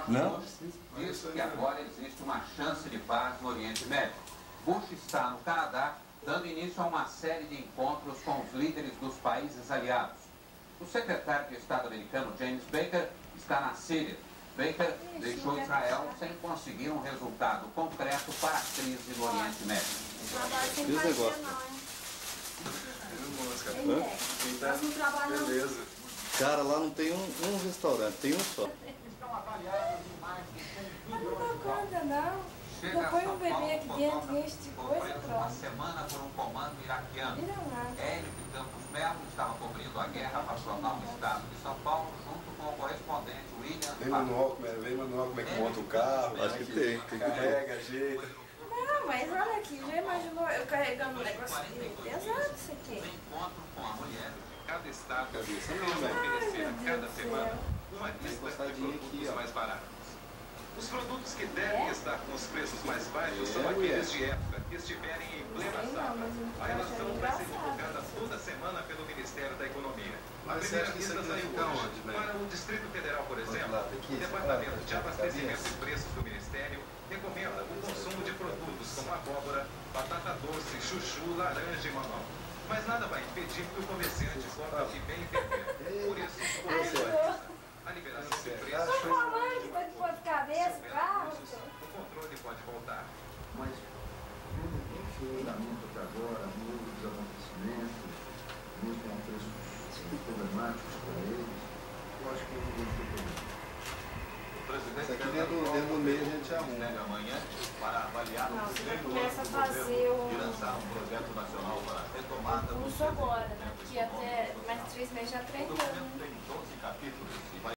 Não? Diz que agora existe uma chance de paz no Oriente Médio. Bush está no Canadá, dando início a uma série de encontros com os líderes dos países aliados. O secretário de Estado americano, James Baker, está na Síria. Baker deixou Israel sem conseguir um resultado concreto para a crise no Oriente Médio. E os negócios? Beleza. Cara, lá não tem um restaurante, tem um só. Mas não dá conta, não. Não põe um bebê aqui dentro, este coisa, uma pronto. semana por um comando iraquiano. Vira nada. Érico Campos Melo estava cobrindo a guerra para jornal do Estado de São Paulo, junto com o correspondente William. Vem manual como é que monta o carro, Acho que tem que carrega, ajeita. Não, mas olha aqui, já imaginou eu carregando um negócio aqui? Pesado isso aqui. Encontro com a mulher. Cada estado Cabeça tem não, que velho. oferecer a cada Deus do semana céu. uma lista de encostadinho aqui, produtos ó. mais baratos. Os produtos que devem estar com os preços mais baixos são mulher. aqueles de época que estiverem em plena Sei não, safra. mas eu A relação acho vai ser engraçado. divulgada toda semana pelo Ministério da Economia. A Mas você primeira acha que isso lista aqui vai saiu ficar hoje. onde, velho? Para o Distrito Federal, por exemplo, lado aqui? o Departamento de Ah, Abastecimento cabeça. e Preços do Ministério recomenda o consumo de produtos como abóbora, batata doce, chuchu, laranja e mamão. Mas nada vai impedir que o comerciante compre de bem entender. Por isso, Achou. a liberação de Tô preços falando que vai de ponta cabeça, carro. o controle pode voltar. Mas não tem fundamento até agora, muitos acontecimentos, muitos contextos problemáticos para eles. Eu acho que não tem problema. O presidente Isso aqui dentro do meio a gente arruma. deve amanhã para avaliar Não, o você já desempenho começa a do fazer governo o e lançar um projeto nacional para a retomada do curso agora, né? Porque até mais 3 meses já O treinando. documento tem 12 capítulos e vai